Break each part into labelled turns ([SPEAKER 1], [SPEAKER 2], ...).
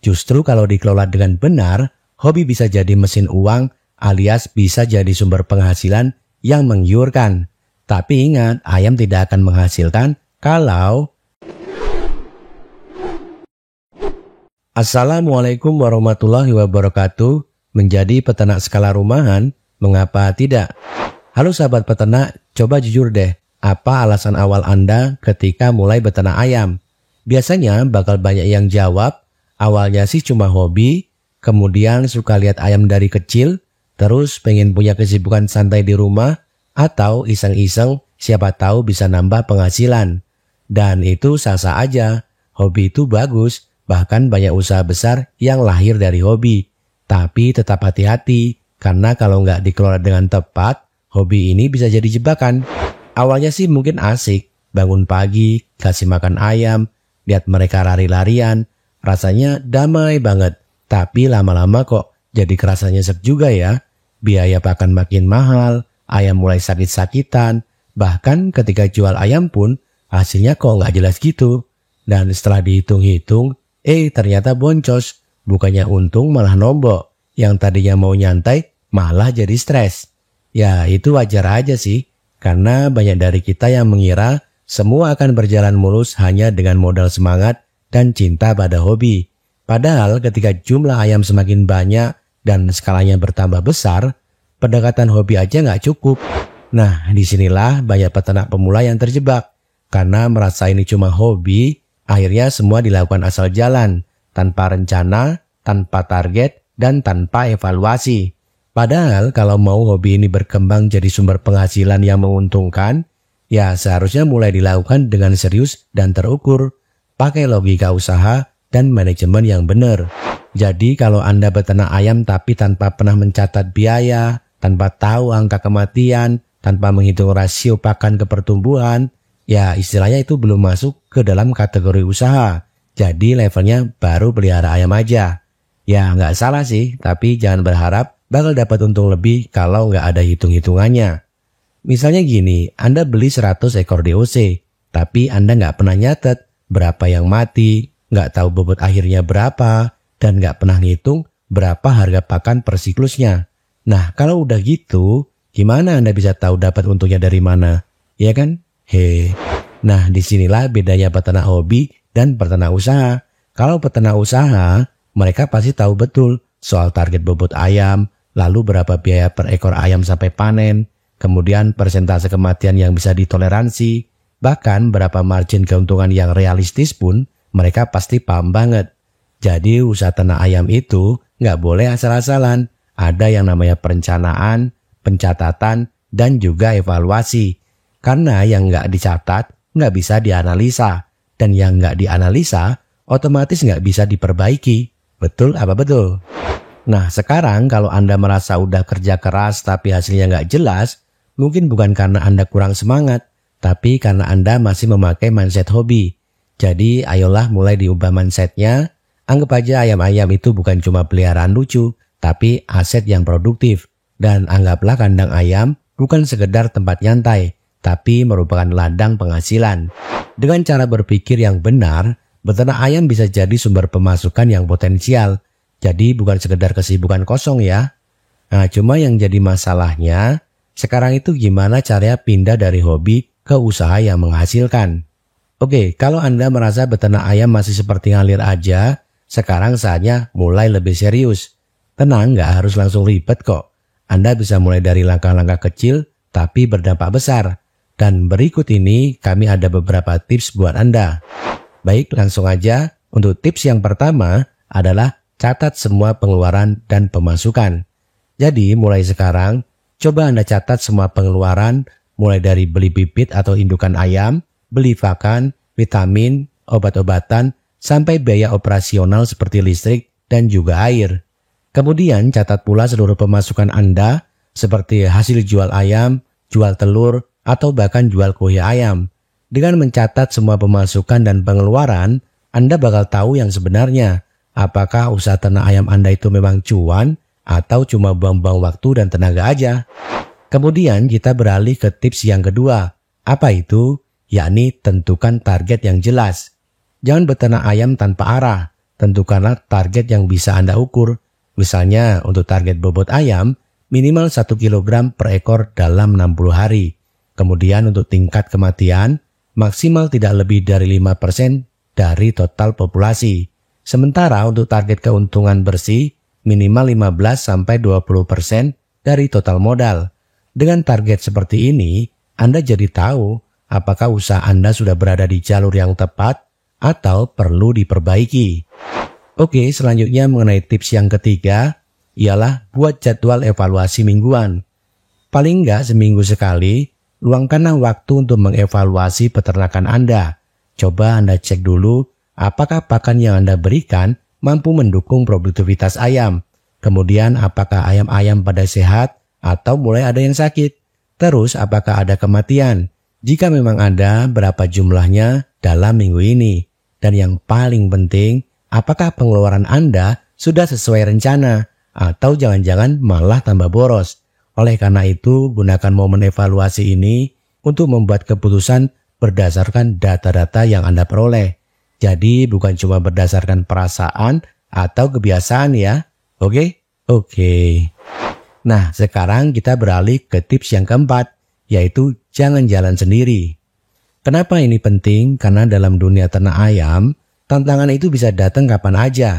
[SPEAKER 1] Justru kalau dikelola dengan benar, hobi bisa jadi mesin uang alias bisa jadi sumber penghasilan yang menggiurkan. Tapi ingat, ayam tidak akan menghasilkan kalau... Assalamualaikum warahmatullahi wabarakatuh. Menjadi peternak skala rumahan, mengapa tidak? Halo sahabat peternak, coba jujur deh, apa alasan awal Anda ketika mulai beternak ayam? Biasanya bakal banyak yang jawab, awalnya sih cuma hobi, kemudian suka lihat ayam dari kecil, terus pengen punya kesibukan santai di rumah, atau iseng-iseng siapa tahu bisa nambah penghasilan. Dan itu sah-sah aja, hobi itu bagus, bahkan banyak usaha besar yang lahir dari hobi. Tapi tetap hati-hati, karena kalau nggak dikelola dengan tepat, hobi ini bisa jadi jebakan. Awalnya sih mungkin asik, bangun pagi, kasih makan ayam, lihat mereka lari-larian, rasanya damai banget. Tapi lama-lama kok jadi kerasa nyesek juga ya. Biaya pakan makin mahal, ayam mulai sakit-sakitan, bahkan ketika jual ayam pun hasilnya kok nggak jelas gitu. Dan setelah dihitung-hitung, ternyata boncos. Bukannya untung malah nombok. Yang tadinya mau nyantai malah jadi stres. Ya itu wajar aja sih. Karena banyak dari kita yang mengira semua akan berjalan mulus hanya dengan modal semangat dan cinta pada hobi. Padahal ketika jumlah ayam semakin banyak dan skalanya bertambah besar, pendekatan hobi aja nggak cukup. Nah disinilah banyak peternak pemula yang terjebak. Karena merasa ini cuma hobi, akhirnya semua dilakukan asal jalan. Tanpa rencana, tanpa target, dan tanpa evaluasi. Padahal kalau mau hobi ini berkembang jadi sumber penghasilan yang menguntungkan, ya seharusnya mulai dilakukan dengan serius dan terukur, pakai logika usaha dan manajemen yang benar. Jadi kalau Anda beternak ayam tapi tanpa pernah mencatat biaya, tanpa tahu angka kematian, tanpa menghitung rasio pakan ke pertumbuhan, ya istilahnya itu belum masuk ke dalam kategori usaha. Jadi levelnya baru pelihara ayam aja. Ya nggak salah sih, tapi jangan berharap bakal dapat untung lebih kalau nggak ada hitung-hitungannya. Misalnya gini, Anda beli 100 ekor DOC, tapi Anda nggak pernah nyatet berapa yang mati, nggak tahu bobot akhirnya berapa, dan nggak pernah ngitung berapa harga pakan per siklusnya. Nah kalau udah gitu, gimana Anda bisa tahu dapat untungnya dari mana? Ya kan? Nah disinilah bedanya peternak hobi dan peternak usaha. Kalau peternak usaha, mereka pasti tahu betul soal target bobot ayam, lalu berapa biaya per ekor ayam sampai panen, kemudian persentase kematian yang bisa ditoleransi, bahkan berapa margin keuntungan yang realistis pun mereka pasti paham banget. Jadi usaha ternak ayam itu nggak boleh asal-asalan. Ada yang namanya perencanaan, pencatatan, dan juga evaluasi. Karena yang nggak dicatat nggak bisa dianalisa. Dan yang nggak dianalisa, otomatis nggak bisa diperbaiki. Betul apa betul? Nah sekarang kalau Anda merasa udah kerja keras tapi hasilnya nggak jelas, mungkin bukan karena Anda kurang semangat, tapi karena Anda masih memakai mindset hobi. Jadi ayolah mulai diubah mindsetnya, anggap aja ayam-ayam itu bukan cuma peliharaan lucu, tapi aset yang produktif. Dan anggaplah kandang ayam bukan sekedar tempat nyantai, tapi merupakan ladang penghasilan. Dengan cara berpikir yang benar, beternak ayam bisa jadi sumber pemasukan yang potensial. Jadi bukan sekedar kesibukan kosong ya. Nah cuma yang jadi masalahnya, sekarang itu gimana caranya pindah dari hobi ke usaha yang menghasilkan. Oke, kalau Anda merasa beternak ayam masih seperti ngalir aja, sekarang saatnya mulai lebih serius. Tenang, nggak harus langsung ribet kok. Anda bisa mulai dari langkah-langkah kecil tapi berdampak besar. Dan berikut ini kami ada beberapa tips buat Anda. Baik, langsung aja. Untuk tips yang pertama adalah catat semua pengeluaran dan pemasukan. Jadi mulai sekarang, coba Anda catat semua pengeluaran mulai dari beli bibit atau indukan ayam, beli pakan, vitamin, obat-obatan, sampai biaya operasional seperti listrik dan juga air. Kemudian catat pula seluruh pemasukan Anda seperti hasil jual ayam, jual telur, atau bahkan jual kuih ayam. Dengan mencatat semua pemasukan dan pengeluaran, Anda bakal tahu yang sebenarnya. Apakah usaha ternak ayam Anda itu memang cuan atau cuma buang-buang waktu dan tenaga aja. Kemudian kita beralih ke tips yang kedua. Apa itu? Yakni tentukan target yang jelas. Jangan beternak ayam tanpa arah. tentukanlah target yang bisa Anda ukur. Misalnya untuk target bobot ayam, minimal 1 kg per ekor dalam 60 hari. Kemudian untuk tingkat kematian, maksimal tidak lebih dari 5% dari total populasi. Sementara untuk target keuntungan bersih, minimal 15-20% dari total modal. Dengan target seperti ini, Anda jadi tahu apakah usaha Anda sudah berada di jalur yang tepat atau perlu diperbaiki. Oke, selanjutnya mengenai tips yang ketiga, ialah buat jadwal evaluasi mingguan. Paling enggak seminggu sekali, luangkanlah waktu untuk mengevaluasi peternakan Anda. Coba Anda cek dulu apakah pakan yang Anda berikan mampu mendukung produktivitas ayam. Kemudian apakah ayam-ayam pada sehat atau mulai ada yang sakit. Terus apakah ada kematian? Jika memang ada, berapa jumlahnya dalam minggu ini? Dan yang paling penting, apakah pengeluaran Anda sudah sesuai rencana atau jangan-jangan malah tambah boros? Oleh karena itu, gunakan momen evaluasi ini untuk membuat keputusan berdasarkan data-data yang Anda peroleh. Jadi bukan cuma berdasarkan perasaan atau kebiasaan ya. Oke? Nah, sekarang kita beralih ke tips yang keempat, yaitu jangan jalan sendiri. Kenapa ini penting? Karena dalam dunia ternak ayam, tantangan itu bisa datang kapan aja.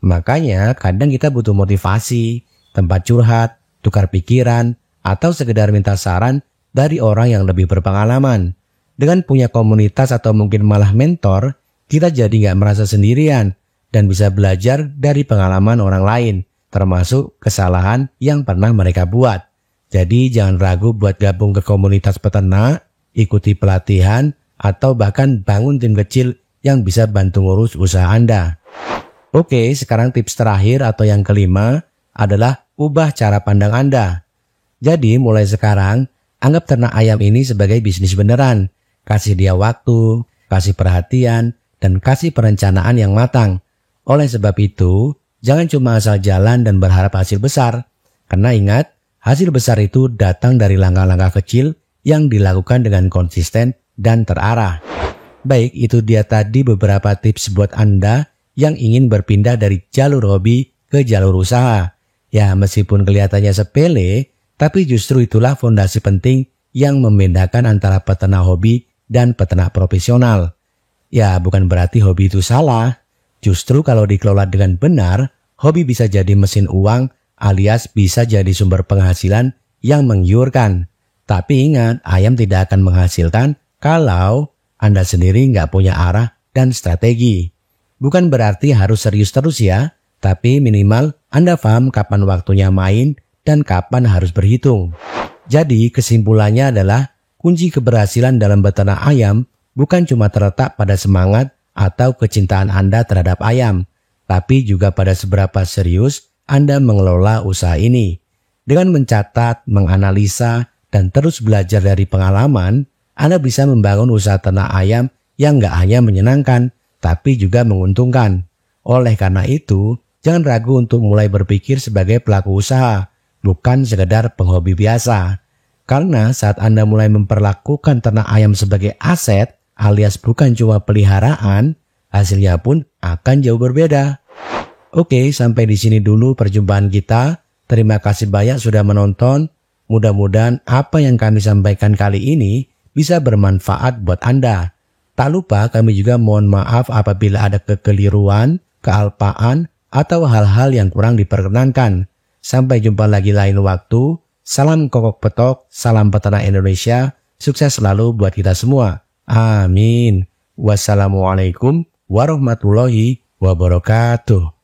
[SPEAKER 1] Makanya kadang kita butuh motivasi, tempat curhat, tukar pikiran, atau sekedar minta saran dari orang yang lebih berpengalaman. Dengan punya komunitas atau mungkin malah mentor, kita jadi nggak merasa sendirian dan bisa belajar dari pengalaman orang lain, termasuk kesalahan yang pernah mereka buat. Jadi jangan ragu buat gabung ke komunitas peternak, ikuti pelatihan, atau bahkan bangun tim kecil yang bisa bantu ngurus usaha Anda. Oke, sekarang tips terakhir atau yang kelima adalah ubah cara pandang Anda. Jadi mulai sekarang, anggap ternak ayam ini sebagai bisnis beneran. Kasih dia waktu, kasih perhatian, dan kasih perencanaan yang matang. Oleh sebab itu, jangan cuma asal jalan dan berharap hasil besar. Karena ingat, hasil besar itu datang dari langkah-langkah kecil yang dilakukan dengan konsisten dan terarah. Baik, itu dia tadi beberapa tips buat Anda yang ingin berpindah dari jalur hobi ke jalur usaha. Ya, meskipun kelihatannya sepele, tapi justru itulah fondasi penting yang membedakan antara peternak hobi dan peternak profesional. Ya, bukan berarti hobi itu salah. Justru kalau dikelola dengan benar, hobi bisa jadi mesin uang alias bisa jadi sumber penghasilan yang menggiurkan. Tapi ingat, ayam tidak akan menghasilkan kalau Anda sendiri nggak punya arah dan strategi. Bukan berarti harus serius terus ya, tapi minimal Anda paham kapan waktunya main dan kapan harus berhitung. Jadi kesimpulannya adalah kunci keberhasilan dalam beternak ayam bukan cuma terletak pada semangat atau kecintaan Anda terhadap ayam, tapi juga pada seberapa serius Anda mengelola usaha ini. Dengan mencatat, menganalisa, dan terus belajar dari pengalaman, Anda bisa membangun usaha ternak ayam yang nggak hanya menyenangkan, tapi juga menguntungkan. Oleh karena itu, jangan ragu untuk mulai berpikir sebagai pelaku usaha, bukan sekedar penghobi biasa. Karena saat Anda mulai memperlakukan ternak ayam sebagai aset, alias bukan cuma peliharaan, hasilnya pun akan jauh berbeda. Oke, sampai di sini dulu perjumpaan kita. Terima kasih banyak sudah menonton. Mudah-mudahan apa yang kami sampaikan kali ini bisa bermanfaat buat Anda. Tak lupa kami juga mohon maaf apabila ada kekeliruan, kealpaan, atau hal-hal yang kurang diperkenankan. Sampai jumpa lagi lain waktu. Salam kokok petok, salam peternak Indonesia. Sukses selalu buat kita semua. Amin. Wassalamualaikum warahmatullahi wabarakatuh.